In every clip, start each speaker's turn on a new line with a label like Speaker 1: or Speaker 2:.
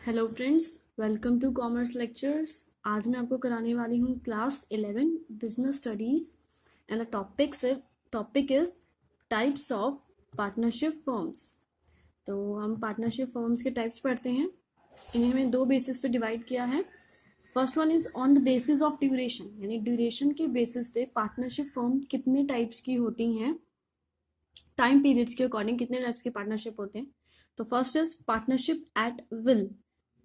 Speaker 1: Hello friends, welcome to commerce lectures. आज मैं आपको कराने वाली हूँ class 11 business studies and the topic is types of partnership firms. तो हम पार्टनरशिप फर्म्स के टाइप्स पढ़ते हैं। इन्हें हमें दो बेसिस पे डिवाइड किया है। First one is on the basis of duration, यानी ड्यूरेशन के बेसिस पे पार्टनरशिप फर्म कितने टाइप्स की होती हैं, टाइम पीरियड्स के अकॉर्डिंग कितने टाइप्स के पार्टनरशिप होते हैं। तो first is partnership at will.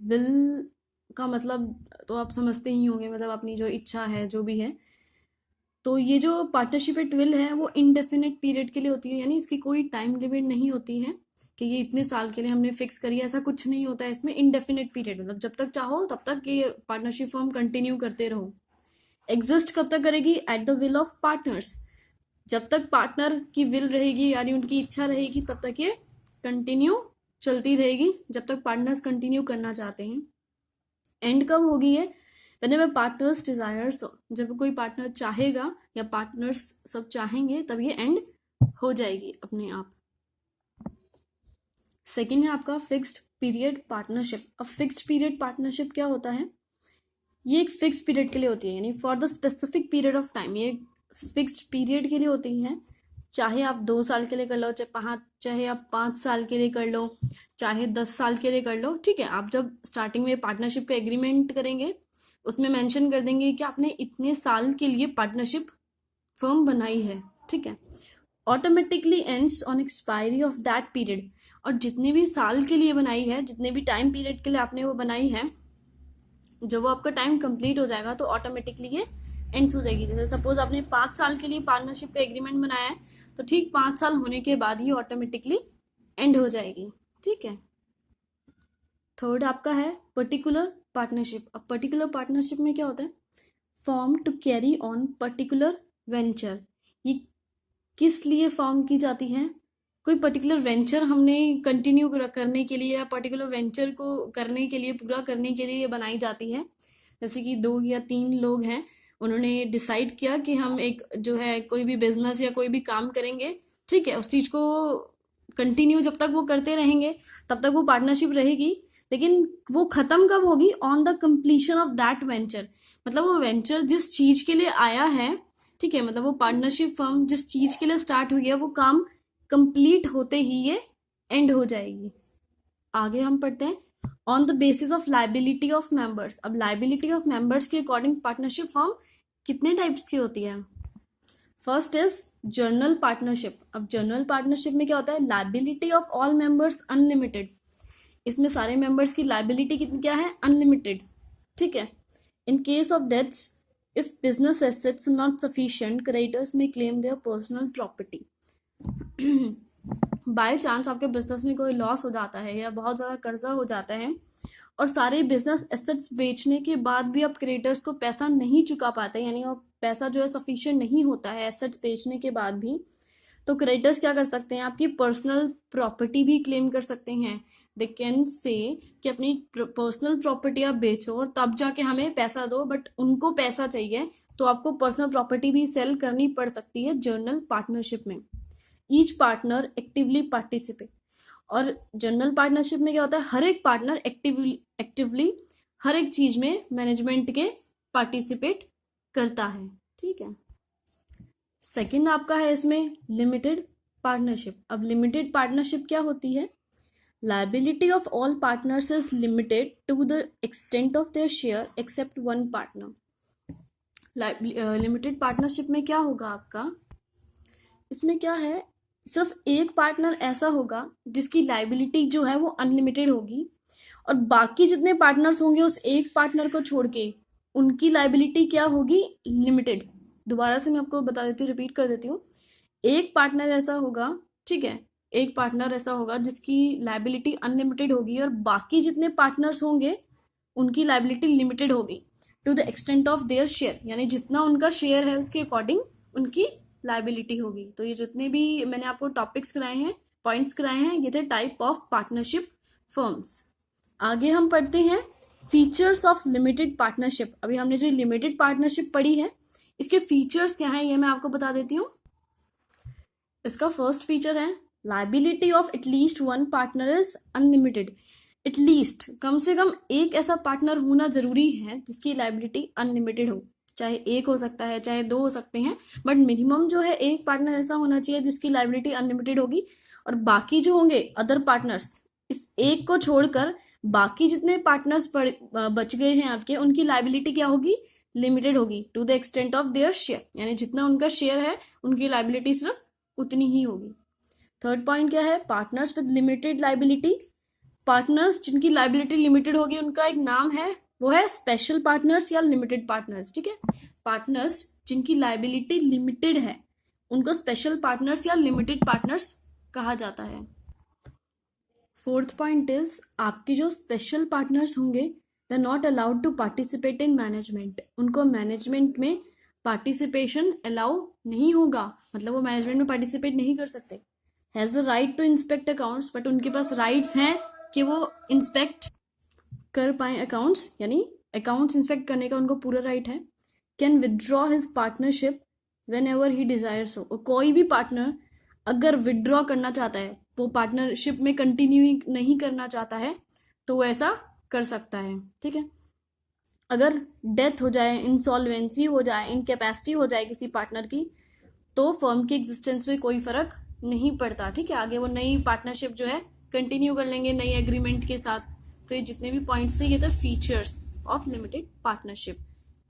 Speaker 1: Will का मतलब तो आप समझते ही होंगे, मतलब अपनी जो इच्छा है जो भी है। तो ये जो पार्टनरशिप एट विल है वो इनडेफिनेट पीरियड के लिए होती है, यानी इसकी कोई टाइम लिमिट नहीं होती है कि ये इतने साल के लिए हमने फिक्स करी है, ऐसा कुछ नहीं होता है इसमें। इनडेफिनेट पीरियड मतलब जब तक चाहो तब तक ये पार्टनरशिप फर्म कंटिन्यू करते रहो। एग्जिस्ट कब तक करेगी? At the will of partners. जब तक पार्टनर की विल रहेगी, यानी उनकी इच्छा रहेगी, तब तक ये कंटिन्यू चलती रहेगी, जब तक पार्टनर्स कंटिन्यू करना चाहते हैं। एंड कब होगी ये? व्हेनेवर पार्टनर्स डिजायर्स, जब कोई पार्टनर चाहेगा या पार्टनर्स सब चाहेंगे तब ये एंड हो जाएगी अपने आप। सेकेंड है आपका फिक्स्ड पीरियड पार्टनरशिप। अब फिक्स्ड पीरियड पार्टनरशिप क्या होता है? ये एक फिक्स्ड पीरियड के लिए होती है, यानी for the specific period of time. ये फिक्स्ड पीरियड के लिए होती है, चाहे आप 2 साल के लिए कर लो, चाहे आप 5 साल के लिए कर लो, चाहे 10 साल के लिए कर लो। ठीक है, आप जब स्टार्टिंग में पार्टनरशिप का एग्रीमेंट करेंगे उसमें मेंशन कर देंगे कि आपने इतने साल के लिए पार्टनरशिप फर्म बनाई है। ठीक है, automatically ends on expiry of that period. और जितने भी साल के लिए बनाई है, जितने भी टाइम पीरियड के लिए आपने वो बनाई है, जब वो आपका टाइम कंप्लीट हो जाएगा तो ऑटोमेटिकली ये एंड्स हो जाएगी। जैसे सपोज आपने 5 साल के लिए पार्टनरशिप का एग्रीमेंट बनाया है, तो ठीक 5 साल होने के बाद ही ऑटोमेटिकली एंड हो जाएगी। ठीक है। थर्ड आपका है पर्टिकुलर पार्टनरशिप। अब पर्टिकुलर पार्टनरशिप में क्या होता है? Form to carry on particular venture. ये किस लिए फॉर्म की जाती है? कोई पर्टिकुलर वेंचर हमने कंटिन्यू करने के लिए या पर्टिकुलर वेंचर को करने के लिए, पूरा करने के लिए ये बनाई जाती है। जैसे कि 2 या 3 लोग हैं, उन्होंने डिसाइड किया कि हम एक जो है कोई भी बिजनेस या कोई भी काम करेंगे। ठीक है, उस चीज को कंटिन्यू जब तक वो करते रहेंगे तब तक वो पार्टनरशिप रहेगी, लेकिन वो खत्म कब होगी? On the completion of that venture. मतलब वो वेंचर जिस चीज के लिए आया है, ठीक है, मतलब वो पार्टनरशिप फर्म जिस चीज के लिए स्टार्ट हुई है, वो काम कंप्लीट होते ही ये एंड हो जाएगी। आगे हम पढ़ते हैं on the basis of liability of members. अब लाइबिलिटी ऑफ मेंबर्स के अकॉर्डिंग पार्टनरशिप फर्म कितने टाइप्स की होती है? First is journal partnership. अब जर्नल पार्टनरशिप में क्या होता है? Liability of all members unlimited. इसमें सारे मेंबर्स की लाइबिलिटी कितनी क्या है? अनलिमिटेड। ठीक है। In case of deaths, if business assets not sufficient, creditors may claim their personal property. By chance आपके बिजनेस में कोई लॉस हो जाता है या बहुत ज़्यादा कर्जा हो जाता है और सारे बिजनेस एसेट्स बेचने के बाद भी आप क्रेडिटर्स को पैसा नहीं चुका पाते, यानी वो पैसा जो है सफिशिएंट नहीं होता है एसेट्स बेचने के बाद भी, तो क्रेडिटर्स क्या कर सकते हैं? आपकी पर्सनल प्रॉपर्टी भी क्लेम कर सकते हैं। दे कैन से कि अपनी पर्सनल प्रॉपर्टी आप बेचो और तब जाके हमें पैसा दो, बट उनको पैसा चाहिए तो आपको पर्सनल प्रॉपर्टी भी सेल करनी पड़ सकती है जर्नल पार्टनरशिप में। Each partner actively participate. और जनरल पार्टनरशिप में क्या होता है? हर एक पार्टनर एक्टिवली हर एक चीज में मैनेजमेंट के पार्टिसिपेट करता है। ठीक है। सेकंड आपका है इसमें लिमिटेड पार्टनरशिप। अब लिमिटेड पार्टनरशिप क्या होती है? Liability of all partners is limited to the extent of their share except one partner. Limited partnership में क्या होगा आपका? इसमें क्या है? सिर्फ एक पार्टनर ऐसा होगा जिसकी लाइबिलिटी जो है वो अनलिमिटेड होगी, और बाकी जितने पार्टनर्स होंगे उस एक पार्टनर को छोड़ के उनकी लाइबिलिटी क्या होगी? लिमिटेड। दोबारा से मैं आपको बता देती हूँ, रिपीट कर देती हूँ। एक पार्टनर ऐसा होगा, ठीक है, एक पार्टनर ऐसा होगा जिसकी लाइबिलिटी अनलिमिटेड होगी और बाकी जितने पार्टनर्स होंगे उनकी लाइबिलिटी लिमिटेड होगी to the extent of their share, यानी जितना उनका शेयर है उसके अकॉर्डिंग उनकी लाइबिलिटी होगी। तो ये जितने भी मैंने आपको टॉपिक्स कराए हैं, पॉइंट्स कराए हैं, ये थे टाइप ऑफ पार्टनरशिप फर्म्स। आगे हम पढ़ते हैं फीचर्स ऑफ लिमिटेड पार्टनरशिप। अभी हमने जो लिमिटेड पार्टनरशिप पढ़ी है, इसके फीचर्स क्या है ये मैं आपको बता देती हूँ। इसका फर्स्ट फीचर है liability of at least one partner is unlimited. At least कम से कम एक ऐसा पार्टनर होना जरूरी है जिसकी लाइबिलिटी अनलिमिटेड हो। चाहे एक हो सकता है, चाहे दो हो सकते हैं, बट मिनिमम जो है एक पार्टनर ऐसा होना चाहिए जिसकी लाइबिलिटी अनलिमिटेड होगी। और बाकी जो होंगे अदर पार्टनर्स, इस एक को छोड़कर बाकी जितने पार्टनर्स बच गए हैं आपके, उनकी लाइबिलिटी क्या होगी? लिमिटेड होगी to the extent of their share, यानी जितना उनका शेयर है उनकी लाइबिलिटी सिर्फ उतनी ही होगी। थर्ड पॉइंट क्या है? Partners with limited liability. Partners जिनकी लाइबिलिटी लिमिटेड होगी उनका एक नाम है, वो है स्पेशल पार्टनर्स या लिमिटेड पार्टनर्स। ठीक है, पार्टनर्स जिनकी लाइबिलिटी लिमिटेड है उनको स्पेशल पार्टनर्स या लिमिटेड पार्टनर्स कहा जाता है। फोर्थ पॉइंट इज, आपके जो स्पेशल पार्टनर्स होंगे they are not allowed to participate in management. उनको मैनेजमेंट में पार्टिसिपेशन अलाउ नहीं होगा, मतलब वो मैनेजमेंट में पार्टिसिपेट नहीं कर सकते। Has the right to inspect accounts, but उनके पास राइट्स हैं कि वो इंस्पेक्ट कर पाए अकाउंट्स, यानी अकाउंट्स इंस्पेक्ट करने का उनको पूरा राइट है। Can withdraw his partnership when ever he desires हो। कोई भी पार्टनर अगर विदड्रॉ करना चाहता है, वो पार्टनरशिप में कंटिन्यू नहीं करना चाहता है, तो वो ऐसा कर सकता है। ठीक है, अगर डेथ हो जाए, इंसॉल्वेंसी हो जाए, इनकैपेसिटी हो जाए किसी पार्टनर की, तो फर्म की एग्जिस्टेंस में कोई फर्क नहीं पड़ता। ठीक है, आगे वो नई पार्टनरशिप जो है कंटिन्यू कर लेंगे नई एग्रीमेंट के साथ। तो ये जितने भी पॉइंट्स थे ये थे फीचर्स ऑफ लिमिटेड पार्टनरशिप।